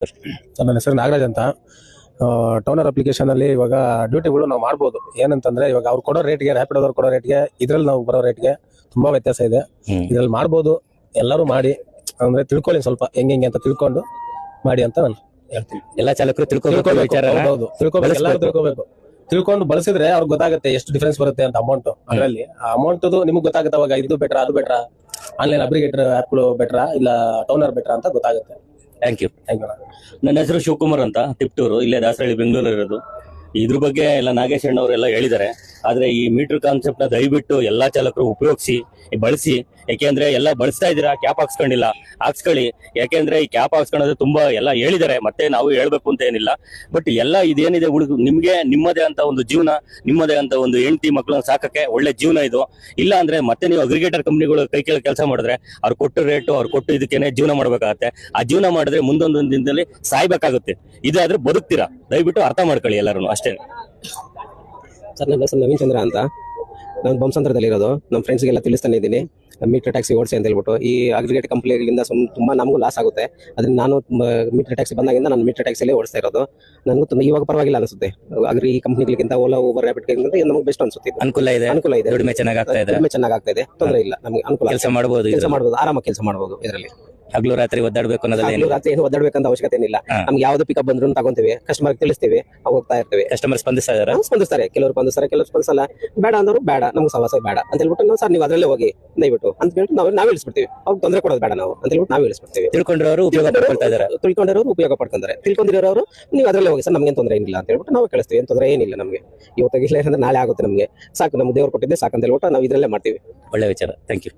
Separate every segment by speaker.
Speaker 1: Sir ನನ್ನ ಹೆಸರು ನಾಗರಾಜ್ ಅಂತ. ಟೌನರ್ ಅಪ್ಲಿಕೇಶನ್ ಅಲ್ಲಿ ಇವಾಗ ಡ್ಯೂಟಿಗಳು ನಾವು ಮಾಡ್ಬೋದು. ಏನಂತಂದ್ರೆ ಇವಾಗ ಅವ್ರು ಕೊಡೋ ರೇಟ್ಗೆ, ರ್ಯಾಪಿಡೋದವ್ರು ಕೊಡೋ ರೇಟ್ಗೆ, ಇದ್ರಲ್ಲಿ ನಾವು ಬರೋ ರೇಟ್ಗೆ ತುಂಬಾ ವ್ಯತ್ಯಾಸ ಇದೆ. ಇದ್ರಲ್ಲಿ ಮಾಡ್ಬೋದು, ಎಲ್ಲರೂ ಮಾಡಿ. ಅಂದ್ರೆ ತಿಳ್ಕೊಳ್ಳಿ, ಸ್ವಲ್ಪ ಹೆಂಗೆ ಅಂತ ತಿಳ್ಕೊಂಡು ಮಾಡಿ ಅಂತ ನಾನು ಹೇಳ್ತೀನಿ.
Speaker 2: ಎಲ್ಲಾ ಚಾಲಕರು ತಿಳ್ಕೊಬೇಕು,
Speaker 1: ಎಲ್ಲರೂ ತಿಳ್ಕೊಬೇಕು. ತಿಳ್ಕೊಂಡು ಬಳಸಿದ್ರೆ ಅವ್ರಿಗೆ ಗೊತ್ತಾಗುತ್ತೆ ಎಷ್ಟು ಡಿಫ್ರೆನ್ಸ್ ಬರುತ್ತೆ ಅಂತ ಅಮೌಂಟ್. ಅದರಲ್ಲಿ ಆ ಅಮೌಂಟ್ ನಿಮ್ಗೆ ಗೊತ್ತಾಗುತ್ತೆ. ಅವಾಗ ಇದು ಬೆಟ್ರಾ, ಅದು ಬೆಟ್ರಾ, ಆನ್ಲೈನ್ ಅಗ್ರಿಗೇಟರ್ ಆಪ್ಗಳು ಬೆಟ್ರಾ, ಇಲ್ಲ ಟೌನರ್ ಬೆಟ್ರಾ ಅಂತ ಗೊತ್ತಾಗುತ್ತೆ.
Speaker 2: Thank you. ನನ್ನ ಹೆಸರು ಶಿವಕುಮಾರ್ ಅಂತ, ತಿಪ್ಟೂರು, ಇಲ್ಲೇ ದಾಸರಳ್ಳಿ, ಬೆಂಗಳೂರು ಇರೋದು. ಇದ್ರ ಬಗ್ಗೆ ಎಲ್ಲ ನಾಗೇಶ್ ಅಣ್ಣವರೆಲ್ಲ ಹೇಳಿದ್ದಾರೆ. ಆದ್ರೆ ಈ ಮೀಟರ್ ಕಾನ್ಸೆಪ್ಟ್ ನ ದಯವಿಟ್ಟು ಎಲ್ಲಾ ಚಾಲಕರು ಉಪಯೋಗಿಸಿ, ಬಳಸಿ. ಯಾಕೆಂದ್ರೆ ಎಲ್ಲ ಬಳಸ್ತಾ ಇದ್ದೀರಾ, ಕ್ಯಾಪ್ ಹಾಕ್ಸ್ಕೊಂಡಿಲ್ಲ, ಹಾಕ್ಸ್ಕೊಳ್ಳಿ. ಯಾಕೆಂದ್ರೆ ಈ ಕ್ಯಾಪ್ ಹಾಕ್ಸ್ಕೊಳ್ಳೋದು ತುಂಬಾ ಎಲ್ಲ ಹೇಳಿದ್ದಾರೆ, ಮತ್ತೆ ನಾವು ಹೇಳ್ಬೇಕು ಅಂತ ಏನಿಲ್ಲ. ಬಟ್ ಎಲ್ಲ ಇದೇನಿದೆ ನಿಮ್ಗೆ ನಿಮ್ಮದೇ ಅಂತ ಒಂದು ಜೀವನ, ನಿಮ್ಮದೇ ಅಂತ ಒಂದು ಹೆಂಡತಿ ಮಕ್ಕಳನ್ನ ಸಾಕಕ್ಕೆ ಒಳ್ಳೆ ಜೀವನ ಇದು. ಇಲ್ಲ ಅಂದ್ರೆ ಮತ್ತೆ ನೀವು ಅಗ್ರಿಗೇಟರ್ ಕಂಪ್ನಿಗಳು ಕೈ ಕೆಳಗೆ ಕೆಲಸ ಮಾಡಿದ್ರೆ ಅವ್ರು ಕೊಟ್ಟು ರೇಟು, ಅವ್ರು ಕೊಟ್ಟು ಇದಕ್ಕೇನೆ ಜೀವನ ಮಾಡ್ಬೇಕಾಗತ್ತೆ. ಆ ಜೀವನ ಮಾಡಿದ್ರೆ ಮುಂದೊಂದು ದಿನದಲ್ಲಿ ಸಾಯ್ಬೇಕಾಗುತ್ತೆ. ಇದಾದ್ರೆ ಬದುಕ್ತೀರಾ, ದಯವಿಟ್ಟು ಅರ್ಥ ಮಾಡ್ಕೊಳ್ಳಿ ಎಲ್ಲರೂ ಅಷ್ಟೇ.
Speaker 3: ಸರ್ ನನ್ನ ಹೆಸರು ನವೀನ್ ಚಂದ್ರ ಅಂತ. ನಾನು ಬೊಮ್ಮಸಂದ್ರದಲ್ಲಿ ಇರೋದು. ನಮ್ಮ ಫ್ರೆಂಡ್ಸ್ಗೆಲ್ಲ ತಿಳಿಸ್ತಾನೆ ಇದ್ದೀನಿ ಮೀಟರ್ ಟ್ಯಾಕ್ಸಿ ಓಡಿಸಿ ಅಂತ ಹೇಳ್ಬಿಟ್ಟು. ಈ ಅಗ್ರಿಗೇಟ್ ಕಂಪ್ನಿಗಳಿಂದ ತುಂಬಾ ನಮಗೂ ಲಾಸ್ ಆಗುತ್ತೆ. ಅದನ್ನ ನಾನು ಮೀಟರ್ ಟ್ಯಾಕ್ಸಿ ಬಂದಾಗಿಂದ ನಾನು ಮೀಟರ್ ಟ್ಯಾಕ್ಸಿಯಲ್ಲೇ ಓಡಿಸ್ತಾ ಇರೋದು. ನನಗೂ ತುಂಬ ಇವಾಗ ಪರವಾಗಿಲ್ಲ ಅನಿಸುತ್ತೆ. ಈ ಕಂಪ್ನಿಗಳಿಗಿಂತ ಓಲಾ, ಊಬರ್, ರ್ಯಾಪಿಡ್ ನಮಗೆ ಬೆಸ್ಟ್ ಅನ್ಸುತ್ತೆ.
Speaker 2: ಅನುಕೂಲ ಇದೆ, ದುಡಿಮೆ ಚೆನ್ನಾಗಿ ಆಗ್ತಾ ಇದೆ,
Speaker 3: ತೊಂದರೆ ಇಲ್ಲ. ನಮಗೆ ಅನುಕೂಲ,
Speaker 2: ಕೆಲಸ ಮಾಡಬಹುದು,
Speaker 3: ಆರಾಮಾಗಿ ಕೆಲಸ ಮಾಡಬಹುದು. ಇದರಲ್ಲಿ
Speaker 2: ಹಗಲು ರಾತ್ರಿ ಒದ್ದಾಡಬೇಕು ಅನ್ನೋದಲ್ಲ,
Speaker 3: ರಾತ್ರಿ ಏನು ಒದ್ದಾಡಬೇಕಂತ ಅವಶ್ಯಕತೆ ಏನಿಲ್ಲ. ನಮ್ಗೆ ಯಾವ್ದು ಪಿಕಪ್ ಬಂದ್ರು ತಗೊಂತೀವಿ, ಕಸ್ಟಮರ್ ತಿಳಿಸ್ತೀವಿ, ಹೋಗ್ತಾ ಇರ್ತೀವಿ.
Speaker 2: ಕಸ್ಟಮರ್ ಸ್ಪಂದಿಸ್ತಾರೆ,
Speaker 3: ಕೆಲವರು ಸ್ಪಂದಿಸಲ್ಲ. ಬೇಡ ಅಂದವರು ಬೇಡ, ನಮ್ಗೆ ಸಮಸ್ಯೆ ಬೇಡ ಅಂತ ಹೇಳ್ಬಿಟ್ಟು ನಾವು ಸರ್ ನೀವು ಅದರಲ್ಲೇ ಹೋಗಿ ದಯವಿಟ್ಟು ಅಂತ ಹೇಳ್ಬಿಟ್ಟು ನಾವು ಇಳಿಸ್ಬಿಡ್ತೀವಿ. ಅವ್ರಿಗೆ ತೊಂದರೆ ಕೊಡೋದು ಬೇಡ ನಾವು ಅಂತ ಹೇಳ್ಬಿಟ್ಟು ನಾವು ಇಳಿಸ್ಬಿಡ್ತೀವಿ.
Speaker 2: ತಿಳ್ಕೊಂಡಿರೋರು
Speaker 3: ಉಪಯೋಗ ಪಡ್ಕೊಂತಾರೆ, ತಿಳ್ಕೊಂಡಿರೋರು ನೀವು ಅದರಲ್ಲೇ ಹೋಗಿ ಸರ್, ನಮ್ಗೆ ತೊಂದರೆ ಏನಿಲ್ಲ ಅಂತ ಹೇಳ್ಬಿಟ್ಟು ನಾವು ಕಳಿಸ್ತೀವಿ. ಏನು ತೊಂದರೆ ಏನಿಲ್ಲ ನಮಗೆ. ಇವತ್ತಾಗಿಲ್ಲ ಅಂದ್ರೆ ನಾಳೆ ಆಗುತ್ತೆ ನಮಗೆ. ಸಾಕು, ನಮ್ಗೆ ದೇವ್ರು ಕೊಟ್ಟಿದ್ದೆ ಸಾಕು ಅಂತ ಹೇಳ್ಬಿಟ್ಟು ನಾವು ಇದರಲ್ಲೇ ಮಾಡ್ತೀವಿ.
Speaker 2: ಒಳ್ಳೆ ವಿಚಾರ, ಥ್ಯಾಂಕ್ ಯು.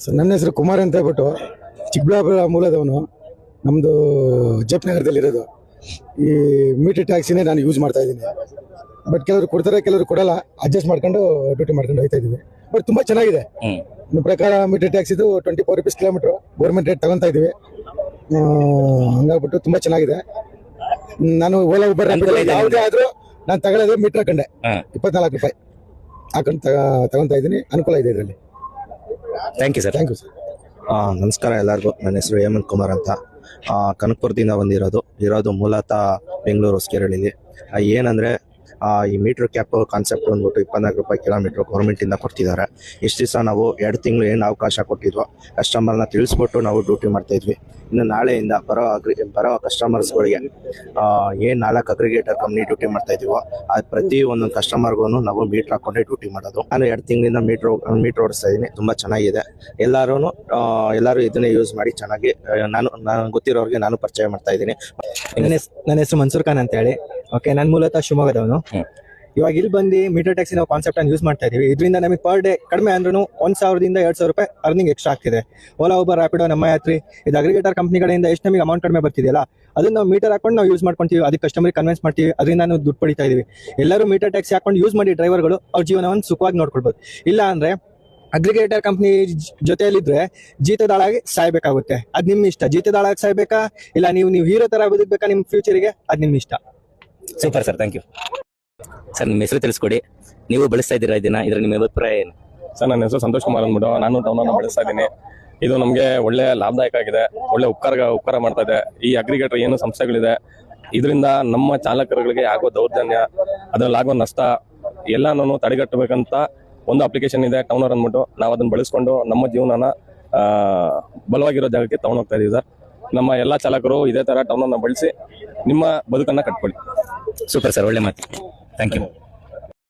Speaker 4: ಸರ್ ನನ್ನ ಹೆಸರು ಕುಮಾರ್ ಅಂತ ಹೇಳ್ಬಿಟ್ಟು, ಚಿಕ್ಕಬಳ್ಳಾಪುರ ಮೂಲದವನು. ನಮ್ಮದು ಜೆಪ್ ನಗರದಲ್ಲಿರೋದು. ಈ ಮೀಟರ್ ಟ್ಯಾಕ್ಸಿನೇ ನಾನು ಯೂಸ್ ಮಾಡ್ತಾ ಇದ್ದೀನಿ. ಬಟ್ ಕೆಲವರು ಕೊಡ್ತಾರೆ, ಕೆಲವರು ಕೊಡಲ್ಲ. ಅಡ್ಜಸ್ಟ್ ಮಾಡ್ಕೊಂಡು ಡ್ಯೂಟಿ ಮಾಡ್ಕೊಂಡು ಹೋಗ್ತಾ ಇದ್ದೀವಿ. ಬಟ್ ತುಂಬ ಚೆನ್ನಾಗಿದೆ. ನನ್ನ ಪ್ರಕಾರ ಮೀಟರ್ ಟ್ಯಾಕ್ಸಿದು 24 ರೂಪೀಸ್ ಕಿಲೋಮೀಟ್ರು ಗೌರ್ಮೆಂಟ್ ರೇಟ್ ತಗೊತಾ ಇದ್ದೀವಿ. ಹಂಗಾಗ್ಬಿಟ್ಟು ತುಂಬ ಚೆನ್ನಾಗಿದೆ. ನಾನು ಓಲಾ, ಊಬರ್, ಯಾವುದೇ ಆದರೂ ನಾನು ತಗೊಳ್ಳೋದು ಮೀಟರ್ ಹಾಕೊಂಡೆ 24 ರೂಪಾಯಿ ಹಾಕೊಂಡು ತಗೊತಾ ಇದ್ದೀನಿ. ಅನುಕೂಲ ಇದೆ ಇದರಲ್ಲಿ.
Speaker 2: Thank you sir.
Speaker 4: Thank you sir.
Speaker 5: ನಮಸ್ಕಾರ ಎಲ್ಲರಿಗೂ. ನನ್ನ ಹೆಸರು ಹೇಮಂತ್ ಕುಮಾರ್ ಅಂತ. ಕನಕಪುರದಿಂದ ಇರೋದು ಮೂಲತಃ ಬೆಂಗಳೂರು ಹೊಸಕೆರೆಹಳ್ಳಿಲಿ. ಏನಂದರೆ ಈ ಮೀಟ್ರ್ ಕ್ಯಾಪ್ ಕಾನ್ಸೆಪ್ಟ್ ಬಂದ್ಬಿಟ್ಟು 24 ರೂಪಾಯಿ ಕಿಲೋಮೀಟ್ರ್ ಗೌರ್ಮೆಂಟಿಂದ ಕೊಡ್ತಿದ್ದಾರೆ. ಇಷ್ಟು ದಿವಸ ನಾವು 2 ತಿಂಗಳು ಏನು ಅವಕಾಶ ಕೊಟ್ಟಿದ್ವೋ ಕಸ್ಟಮರ್ನ ತಿಳಿಸ್ಬಿಟ್ಟು ನಾವು ಡ್ಯೂಟಿ ಮಾಡ್ತಾಯಿದ್ವಿ. ಇನ್ನು ನಾಳೆಯಿಂದ ಬರೋ ಕಸ್ಟಮರ್ಸ್ಗಳಿಗೆ ಏನು 4 ಅಗ್ರಿಗೇಟರ್ ಕಂಪ್ನಿ ಡ್ಯೂಟಿ ಮಾಡ್ತಾಯಿದ್ದೀವೋ ಅದು ಪ್ರತಿ ಒಂದೊಂದು ಕಸ್ಟಮರ್ಗೂ ನಾವು ಮೀಟ್ರ್ ಹಾಕ್ಕೊಂಡೆ ಡ್ಯೂಟಿ ಮಾಡೋದು. ನಾನು 2 ತಿಂಗಳಿಂದ ಮೀಟ್ರ್ ಓಡಿಸ್ತಾ ಇದ್ದೀನಿ. ತುಂಬ ಚೆನ್ನಾಗಿದೆ. ಎಲ್ಲರೂ ಇದನ್ನೇ ಯೂಸ್ ಮಾಡಿ ಚೆನ್ನಾಗಿ ನಾನು ಗೊತ್ತಿರೋರಿಗೆ ನಾನು ಪರಿಚಯ ಮಾಡ್ತಾ ಇದ್ದೀನಿ.
Speaker 6: ನನ್ನ ಹೆಸರು ಮನ್ಸೂರ್ ಖಾನ್ ಅಂತ ಹೇಳಿ. ಓಕೆ, ನಾನು ಮೂಲತಃ ಶಿವಮೊಗ್ಗದವನು. ಇವಾಗ ಇಲ್ಲಿ ಬಂದು ಮೀಟರ್ ಟ್ಯಾಕ್ಸಿ ನಾವು ಕಾನ್ಸೆಪ್ಟ್ ಅನ್ನು ಯೂಸ್ ಮಾಡ್ತಾ ಇದೀವಿ. ಇದರಿಂದ ನಮಗೆ ಪರ್ ಡೇ ಕಡಿಮೆ ಅಂದ್ರೂ 1,000 ದಿಂದ 2,000 ರೂಪಾಯಿ ಅರ್ನಿಂಗ್ ಎಕ್ಸ್ಟ್ರಾ ಆಗ್ತಿದೆ. ಓಲಾ, ಊಬರ್, ರ್ಯಾಪಿಡೋ, ನಮ್ಮ ಯಾತ್ರಿ, ಇದು ಅಗ್ರಿಗೇಟರ್ ಕಂಪ್ನಿಗಳಿಂದ ಎಷ್ಟು ನಮಗೆ ಅಮೌಂಟ್ ಕಡಿಮೆ ಬರ್ತಿದೆಯಲ್ಲ, ಅದನ್ನ ನಾವು ಮೀಟರ್ ಹಾಕೊಂಡು ನಾವು ಯೂಸ್ ಮಾಡ್ಕೊಂತೀವಿ. ಅದಕ್ಕೆ ಕಸ್ಟಮರ್ ಕನ್ವಿನ್ಸ್ ಮಾಡ್ತೀವಿ, ಅದರಿಂದ ನಾವು ದುಡ್ಡು ಪಡಿತಾ ಇದೀವಿ. ಎಲ್ಲರೂ ಮೀಟರ್ ಟ್ಯಾಕ್ಸಿ ಹಾಕೊಂಡು ಯೂಸ್ ಮಾಡಿ ಡ್ರೈವರ್ಗಳು ಅವ್ರ ಜೀವನವನ್ನು ಸುಖವಾಗಿ ನೋಡ್ಕೊಳ್ಬೋದು. ಇಲ್ಲ ಅಂದ್ರೆ ಅಗ್ರಿಗೇಟರ್ ಕಂಪ್ನಿ ಜೊತೆಯಲ್ಲಿದ್ರೆ ಜೀತದಾಳಾಗಿ ಸಾಯ್ಬೇಕಾಗುತ್ತೆ. ಅದ್ ನಿಮ್ ಇಷ್ಟ. ಜೀತದಾಳಾಗಿ ಸಾಯ್ಬೇಕಾ, ಇಲ್ಲ ನೀವು ಹೀರೋ ತರ ಬದುಕಬೇಕಾ ನಿಮ್ಮ ಫ್ಯೂಚರ್ಗೆ, ಅದ್ ನಿಮ್ ಇಷ್ಟ.
Speaker 2: Super sir, thank you. Sir ನಿಮ್ಮ ಹೆಸರು ತಿಳಿಸ್ಕೊಡಿ. ನೀವು ಬಳಸ್ತಾ ಇದ್ದೀರಾ ಇದನ್ನ, ಇದ್ರ ನಿಮ್ಮ ಅಭಿಪ್ರಾಯ ಏನು?
Speaker 1: ಸರ್ ನನ್ನ ಹೆಸರು ಸಂತೋಷ್ ಕುಮಾರ್ ಅಂದ್ಬಿಟ್ಟು, ನಾನು ಟೌನನ್ನು ಬಳಸ್ತಾ ಇದ್ದೀನಿ. ಇದು ನಮಗೆ ಒಳ್ಳೆ ಲಾಭದಾಯಕ ಆಗಿದೆ, ಒಳ್ಳೆ ಉಪಕಾರ ಮಾಡ್ತಾ ಇದೆ. ಈ ಅಗ್ರಿಗೇಟರ್ ಏನು ಸಂಸ್ಥೆಗಳಿದೆ, ಇದರಿಂದ ನಮ್ಮ ಚಾಲಕರುಗಳಿಗೆ ಆಗೋ ದೌರ್ಜನ್ಯ, ಅದರಲ್ಲಿ ಆಗೋ ನಷ್ಟ ಎಲ್ಲಾನು ತಡೆಗಟ್ಟಬೇಕಂತ ಒಂದು ಅಪ್ಲಿಕೇಶನ್ ಇದೆ, ಟೌನರ್ ಅಂದ್ಬಿಟ್ಟು. ನಾವು ಅದನ್ನ ಬಳಸ್ಕೊಂಡು ನಮ್ಮ ಜೀವನನ ಬಲವಾಗಿರೋ ಜಾಗಕ್ಕೆ ತಗೊಂಡೋಗ್ತಾ ಇದೀವಿ ಸರ್. ನಮ್ಮ ಎಲ್ಲಾ ಚಾಲಕರು ಇದೇ ತರ ಟೌನನ್ನ ಬಳಸಿ ನಿಮ್ಮ ಬದುಕನ್ನ ಕಟ್ಕೊಳ್ಳಿ.
Speaker 2: ಸೂಪರ್ ಸರ್, ಒಳ್ಳೆ ಮಾತು, ಥ್ಯಾಂಕ್ ಯು.